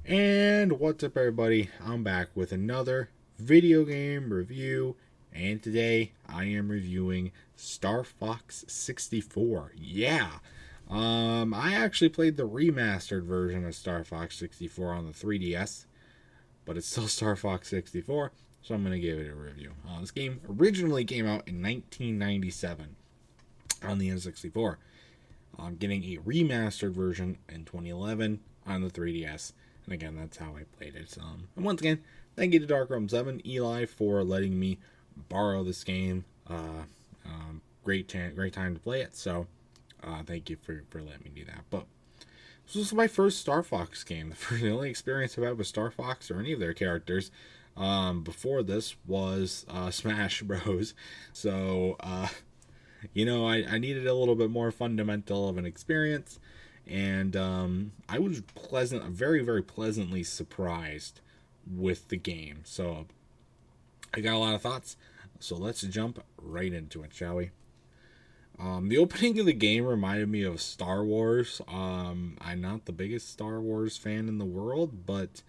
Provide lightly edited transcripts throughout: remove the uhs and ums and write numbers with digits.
And what's up, everybody? I'm back with another video game review, and today I am reviewing Star Fox 64. Yeah, I actually played the remastered version of Star Fox 64 on the 3DS, but it's still Star Fox 64, so I'm gonna give it a review. This game originally came out in 1997 on the N64. I'm getting a remastered version in 2011 on the 3DS. And again, that's how I played it. And once again, thank you to Dark Realm 7, Eli, for letting me borrow this game. Great time to play it. So thank you for letting me do that. But this was my first Star Fox game. The only experience I've had with Star Fox or any of their characters before this was Smash Bros. So I needed a little bit more fundamental of an experience, and I was very, very pleasantly surprised with the game. So I got a lot of thoughts, so let's jump right into it, shall we? The opening of the game reminded me of Star Wars. I'm not the biggest Star Wars fan in the world, but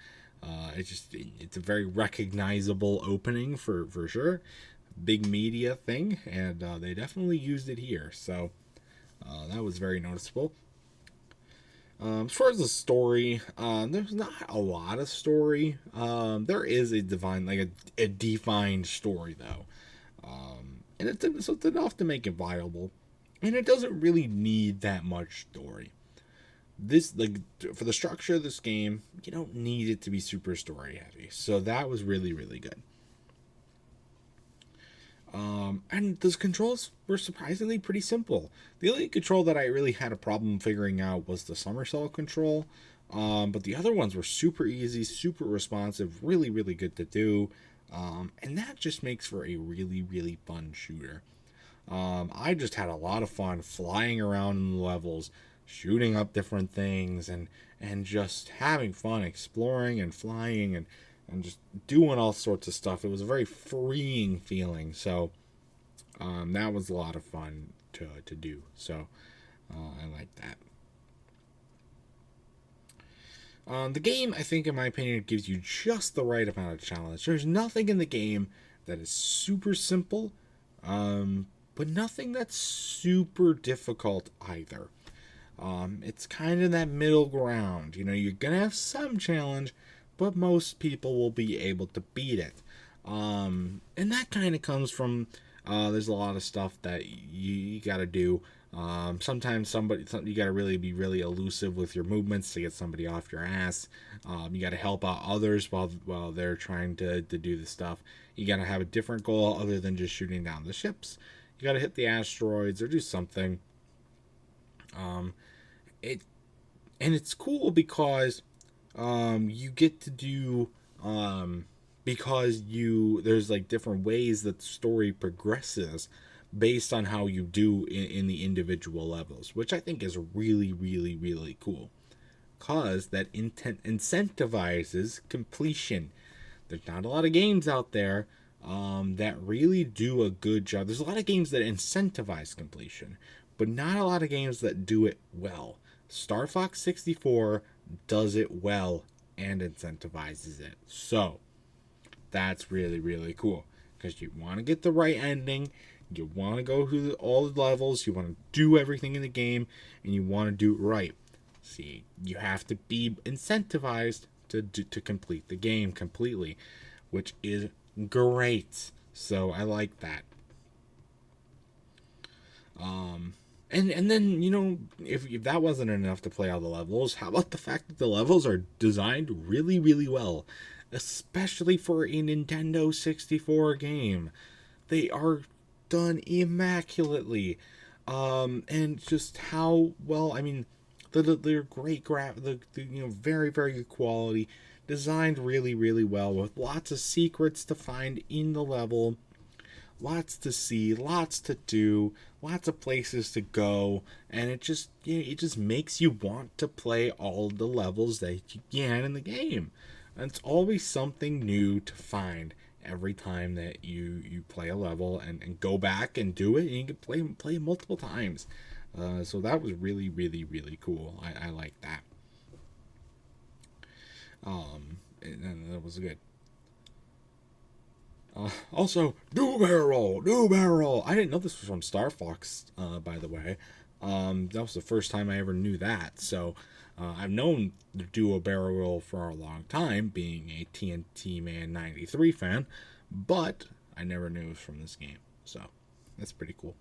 it's a very recognizable opening for sure. Big media thing, and they definitely used it here, so that was very noticeable. As far as the story, there's not a lot of story. There is a defined story, though, and it's enough to make it viable, and it doesn't really need that much story. For the structure of this game, you don't need it to be super story heavy, so that was really, really good. And those controls were surprisingly pretty simple. The only control that I really had a problem figuring out was the somersault control. But the other ones were super easy, super responsive, really, really good to do. And that just makes for a really, really fun shooter. I just had a lot of fun flying around in the levels, shooting up different things, and just having fun exploring and flying and just doing all sorts of stuff. It was a very freeing feeling. So that was a lot of fun to do. So I like that. The game, I think, in my opinion, gives you just the right amount of challenge. There's nothing in the game that is super simple, but nothing that's super difficult either. It's kind of that middle ground. You're going to have some challenge, but most people will be able to beat it. And that kind of comes from, there's a lot of stuff that you got to do. Sometimes you got to really be really elusive with your movements to get somebody off your ass. You got to help out others while they're trying to do the stuff. You got to have a different goal other than just shooting down the ships. You got to hit the asteroids or do something. It's cool because you get to do because there's like different ways that the story progresses based on how you do in the individual levels, which I think is really, really, really cool, because that incentivizes completion. There's not a lot of games out there that really do a good job. There's a lot of games that incentivize completion, but not a lot of games that do it well. Star Fox 64 does it well and incentivizes it. So that's really, really cool, because you want to get the right ending, you want to go through all the levels, you want to do everything in the game, and you want to do it right. See, you have to be incentivized to complete the game completely, which is great. So I like that. And then, if that wasn't enough to play all the levels, how about the fact that the levels are designed really, really well, especially for a Nintendo 64 game. They are done immaculately. And just how well, they're great very, very good quality, designed really, really well, with lots of secrets to find in the level. Lots to see, lots to do, lots of places to go, and it just makes you want to play all the levels that you can in the game. And it's always something new to find every time that you play a level, and go back and do it, and you can play it multiple times. So that was really, really, really cool. I like that. And that was good. Also, new barrel. I didn't know this was from Star Fox, by the way. That was the first time I ever knew that. So, I've known the duo barrel roll for a long time, being a TNT Man 93 fan, but I never knew it was from this game. So, that's pretty cool.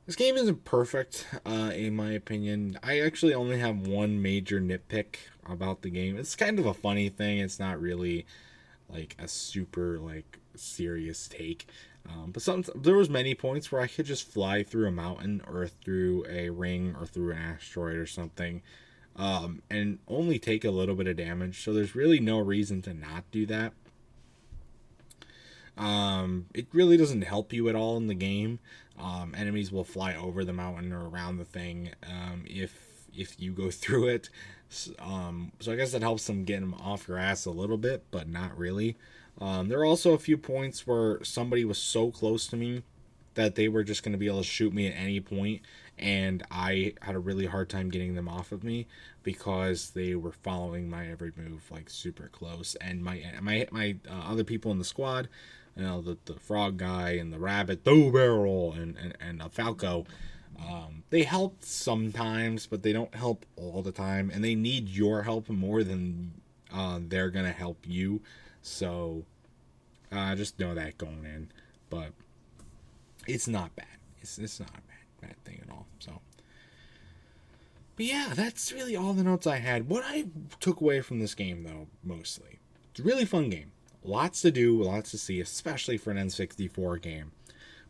This game isn't perfect, in my opinion. I actually only have one major nitpick about the game. It's kind of a funny thing. It's not really like a super like serious take. But there was many points where I could just fly through a mountain or through a ring or through an asteroid or something, and only take a little bit of damage. So there's really no reason to not do that. It really doesn't help you at all in the game. Enemies will fly over the mountain or around the thing, if you go through it. So I guess that helps them get them off your ass a little bit, but not really. There are also a few points where somebody was so close to me that they were just going to be able to shoot me at any point, and I had a really hard time getting them off of me because they were following my every move like super close. And my other people in the squad, you know, the frog guy and the rabbit, the barrel, and a falco, they help sometimes, but they don't help all the time, and they need your help more than they're gonna help you. So just know that going in, but it's not bad. It's not a bad thing at all. So, but yeah, that's really all the notes I had. What I took away from this game, though, mostly, it's a really fun game. Lots to do, lots to see, especially for an N64 game.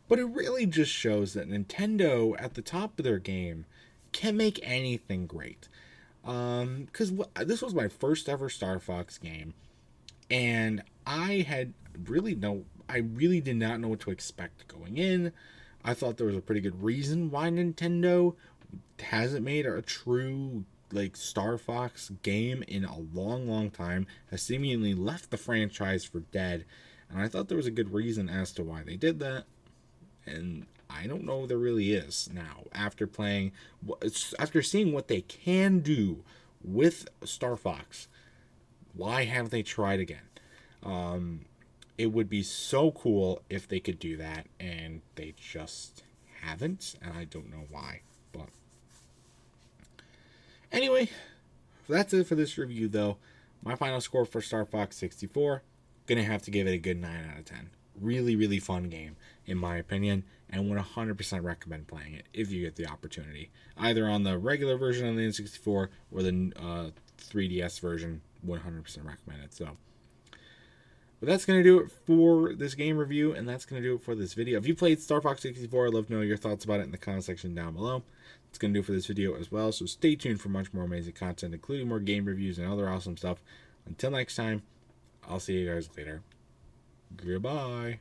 But it really just shows that Nintendo, at the top of their game, can make anything great. Because this was my first ever Star Fox game, and I really did not know what to expect going in. I thought there was a pretty good reason why Nintendo hasn't made a true like Star Fox game in a long, long time, has seemingly left the franchise for dead, and I thought there was a good reason as to why they did that. And I don't know if there really is now. After seeing what they can do with Star Fox, why haven't they tried again? It would be so cool if they could do that, and they just haven't, and I don't know why. But anyway, that's it for this review, though. My final score for Star Fox 64, gonna have to give it a good 9 out of 10. Really, really fun game, in my opinion, and would 100% recommend playing it if you get the opportunity. Either on the regular version of the N64 or the 3DS version, 100% recommend it. So, but that's going to do it for this game review, and that's going to do it for this video. If you played Star Fox 64, I'd love to know your thoughts about it in the comment section down below. It's going to do it for this video as well, so stay tuned for much more amazing content, including more game reviews and other awesome stuff. Until next time, I'll see you guys later. Goodbye.